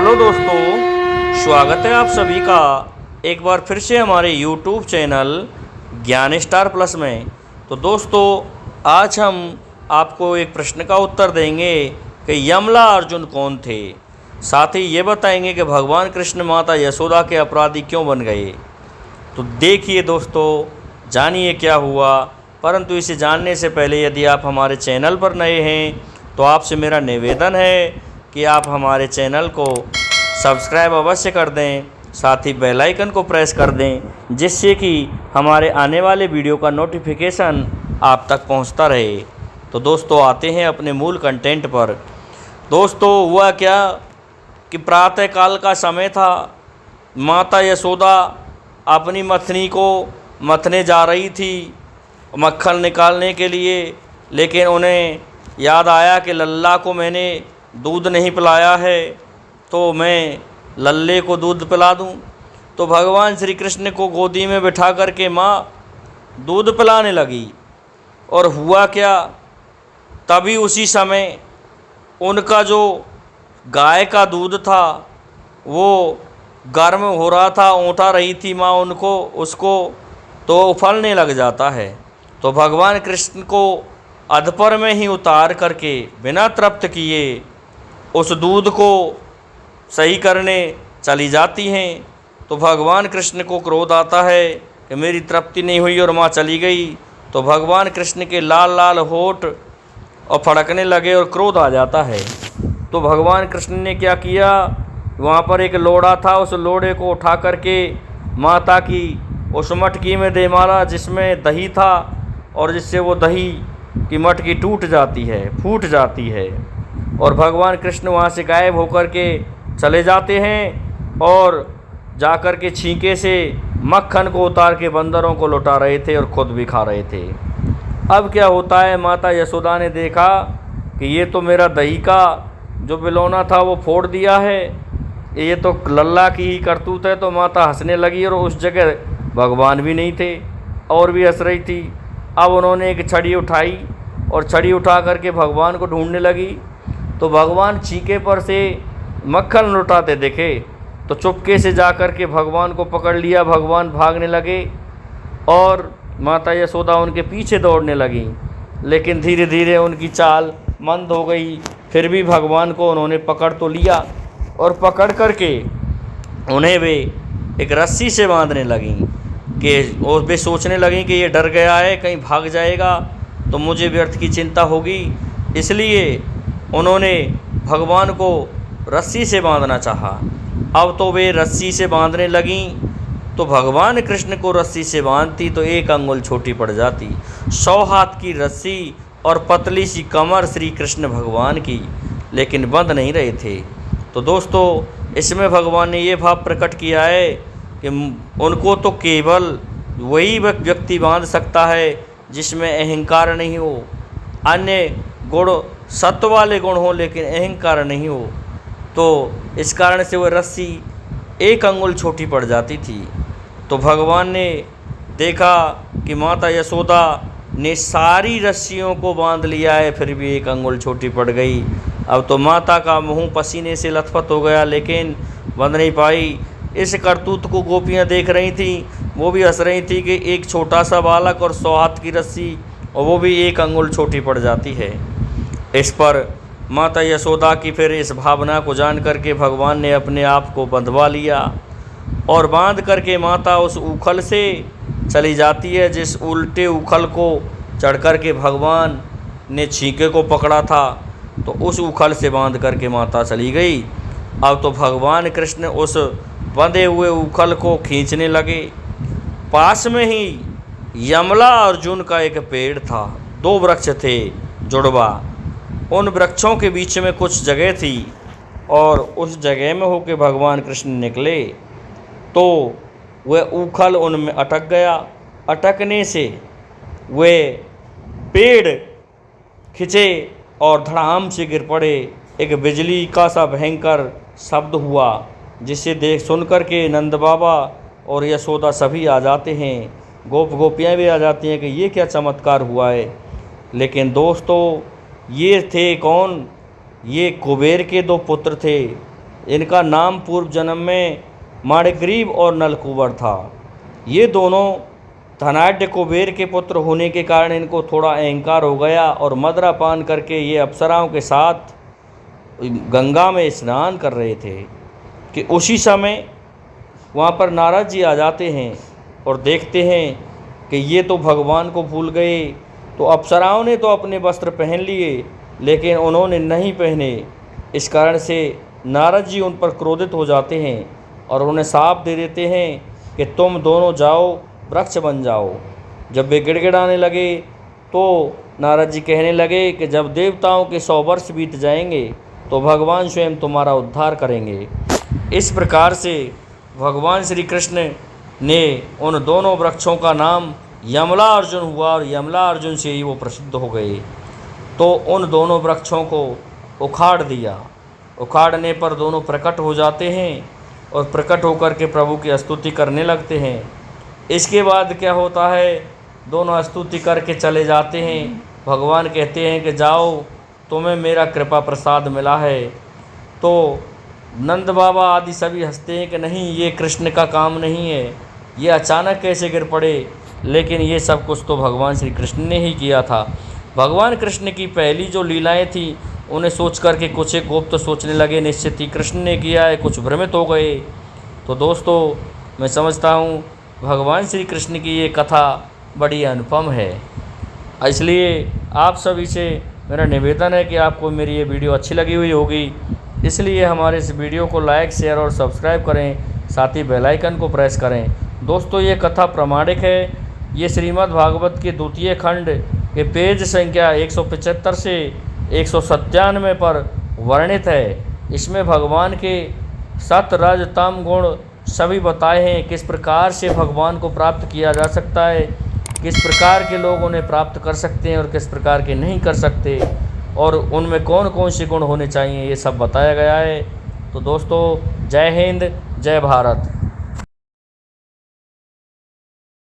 Hello दोस्तों, स्वागत है आप सभी का एक बार फिर से हमारे YouTube चैनल ज्ञान स्टार प्लस में। तो दोस्तों, आज हम आपको एक प्रश्न का उत्तर देंगे कि यमला अर्जुन कौन थे। साथ ही ये बताएंगे कि भगवान कृष्ण माता यशोदा के अपराधी क्यों बन गए। तो देखिए दोस्तों, जानिए क्या हुआ। परंतु इसे जानने से पहले यदि आप हमारे चैनल पर नए हैं तो आपसे मेरा निवेदन है कि आप हमारे चैनल को सब्सक्राइब अवश्य कर दें, साथ ही बेल आइकन को प्रेस कर दें, जिससे कि हमारे आने वाले वीडियो का नोटिफिकेशन आप तक पहुंचता रहे। तो दोस्तों, आते हैं अपने मूल कंटेंट पर। दोस्तों, हुआ क्या कि प्रातः काल का समय था। माता यशोदा अपनी मथनी को मथने जा रही थी मक्खन निकालने के लिए, लेकिन उन्हें याद आया कि लल्ला को मैंने दूध नहीं पिलाया है, तो मैं लल्ले को दूध पिला दूं। तो भगवान श्री कृष्ण को गोदी में बिठा कर के माँ दूध पिलाने लगी। और हुआ क्या, तभी उसी समय उनका जो गाय का दूध था वो गर्म हो रहा था, औंटा रही थी माँ उसको, तो उफलने लग जाता है। तो भगवान कृष्ण को अधपर में ही उतार करके बिना तृप्त किए उस दूध को सही करने चली जाती हैं। तो भगवान कृष्ण को क्रोध आता है कि मेरी तृप्ति नहीं हुई और माँ चली गई। तो भगवान कृष्ण के लाल लाल होठ और फड़कने लगे और क्रोध आ जाता है। तो भगवान कृष्ण ने क्या किया, वहाँ पर एक लोड़ा था, उस लोड़े को उठा करके माता की उस मटकी में दे मारा जिसमें दही था, और जिससे वो दही की मटकी टूट जाती है, फूट जाती है। और भगवान कृष्ण वहाँ से गायब होकर के चले जाते हैं और जाकर के छींके से मक्खन को उतार के बंदरों को लौटा रहे थे और खुद भी खा रहे थे। अब क्या होता है, माता यशोदा ने देखा कि ये तो मेरा दही का जो बिलौना था वो फोड़ दिया है, ये तो लल्ला की ही करतूत है। तो माता हंसने लगी और उस जगह भगवान भी नहीं थे और भी हंस रही थी। अब उन्होंने एक छड़ी उठाई और छड़ी उठा करके भगवान को ढूंढने लगी। तो भगवान छीके पर से मक्खन लुटाते दिखे, तो चुपके से जाकर के भगवान को पकड़ लिया। भगवान भागने लगे और माता यशोदा उनके पीछे दौड़ने लगी, लेकिन धीरे धीरे उनकी चाल मंद हो गई। फिर भी भगवान को उन्होंने पकड़ तो लिया और पकड़ करके उन्हें वे एक रस्सी से बांधने लगी कि और वे सोचने लगी कि ये डर गया है, कहीं भाग जाएगा तो मुझे व्यर्थ की चिंता होगी। इसलिए उन्होंने भगवान को रस्सी से बांधना चाहा। अब तो वे रस्सी से बांधने लगीं, तो भगवान कृष्ण को रस्सी से बांधती तो एक अंगुल छोटी पड़ जाती। 100 हाथ की रस्सी और पतली सी कमर श्री कृष्ण भगवान की, लेकिन बंध नहीं रहे थे। तो दोस्तों, इसमें भगवान ने ये भाव प्रकट किया है कि उनको तो केवल वही व्यक्ति बांध सकता है जिसमें अहंकार नहीं हो, अन्य गुण सत्व वाले गुण हो लेकिन अहंकार नहीं हो। तो इस कारण से वह रस्सी एक अंगुल छोटी पड़ जाती थी। तो भगवान ने देखा कि माता यशोदा ने सारी रस्सियों को बांध लिया है, फिर भी एक अंगुल छोटी पड़ गई। अब तो माता का मुंह पसीने से लथपथ हो गया, लेकिन बंध नहीं पाई। इस करतूत को गोपियाँ देख रही थीं, वो भी हंस रही थी कि एक छोटा सा बालक और 100 हाथ की रस्सी, और वो भी एक अंगुल छोटी पड़ जाती है। इस पर माता यशोदा की फिर इस भावना को जान करके भगवान ने अपने आप को बंधवा लिया और बांध करके माता उस उखल से चली जाती है जिस उल्टे उखल को चढ़ कर के भगवान ने छींके को पकड़ा था। तो उस उखल से बांध करके माता चली गई। अब तो भगवान कृष्ण उस बंधे हुए उखल को खींचने लगे। पास में ही यमला अर्जुन का एक पेड़ था, 2 वृक्ष थे जुड़वा। उन वृक्षों के बीच में कुछ जगह थी और उस जगह में होके भगवान कृष्ण निकले, तो वह उखल उनमें अटक गया। अटकने से वे पेड़ खिंचे और धड़ाम से गिर पड़े। एक बिजली का सा भयंकर शब्द हुआ, जिसे सुन कर के नंद बाबा और यशोदा सभी आ जाते हैं, गोपियाँ भी आ जाती हैं कि ये क्या चमत्कार हुआ है। लेकिन दोस्तों, ये थे कौन, ये कुबेर के 2 पुत्र थे, इनका नाम पूर्व जन्म में माणिग्रीव और नलकूबर था। ये दोनों धनाढ्य कुबेर के पुत्र होने के कारण इनको थोड़ा अहंकार हो गया और मदरा पान करके ये अप्सराओं के साथ गंगा में स्नान कर रहे थे कि उसी समय वहाँ पर नारद जी आ जाते हैं और देखते हैं कि ये तो भगवान को भूल गए। तो अप्सराओं ने तो अपने वस्त्र पहन लिए लेकिन उन्होंने नहीं पहने। इस कारण से नारद जी उन पर क्रोधित हो जाते हैं और उन्हें शाप दे देते हैं कि तुम दोनों जाओ, वृक्ष बन जाओ। जब वे गिड़गिड़ाने लगे तो नारद जी कहने लगे कि जब देवताओं के 100 वर्ष बीत जाएंगे तो भगवान स्वयं तुम्हारा उद्धार करेंगे। इस प्रकार से भगवान श्री कृष्ण ने उन दोनों वृक्षों का नाम यमला अर्जुन हुआ और यमला अर्जुन से ही वो प्रसिद्ध हो गए। तो उन दोनों वृक्षों को उखाड़ दिया। उखाड़ने पर दोनों प्रकट हो जाते हैं और प्रकट होकर के प्रभु की स्तुति करने लगते हैं। इसके बाद क्या होता है, दोनों स्तुति करके चले जाते हैं। भगवान कहते हैं कि जाओ, तुम्हें मेरा कृपा प्रसाद मिला है। तो नंद बाबा आदि सभी हंसते हैं कि नहीं, ये कृष्ण का काम नहीं है, ये अचानक कैसे गिर पड़े। लेकिन ये सब कुछ तो भगवान श्री कृष्ण ने ही किया था। भगवान कृष्ण की पहली जो लीलाएं थी उन्हें सोच करके कुछ एक गोप तो सोचने लगे निश्चित ही कृष्ण ने किया है, कुछ भ्रमित हो गए। तो दोस्तों, मैं समझता हूँ भगवान श्री कृष्ण की ये कथा बड़ी अनुपम है। इसलिए आप सभी से मेरा निवेदन है कि आपको मेरी ये वीडियो अच्छी लगी हुई होगी, इसलिए हमारे इस वीडियो को लाइक, शेयर और सब्सक्राइब करें, साथ ही बेल आइकन को प्रेस करें। दोस्तों, ये कथा प्रामाणिक है। ये श्रीमद् भागवत के 2 खंड के पेज संख्या 175 से 197 पर वर्णित है। इसमें भगवान के सत, रज, तम गुण सभी बताए हैं। किस प्रकार से भगवान को प्राप्त किया जा सकता है, किस प्रकार के लोग उन्हें प्राप्त कर सकते हैं और किस प्रकार के नहीं कर सकते, और उनमें कौन कौन से गुण होने चाहिए, ये सब बताया गया है। तो दोस्तों, जय हिंद, जय भारत।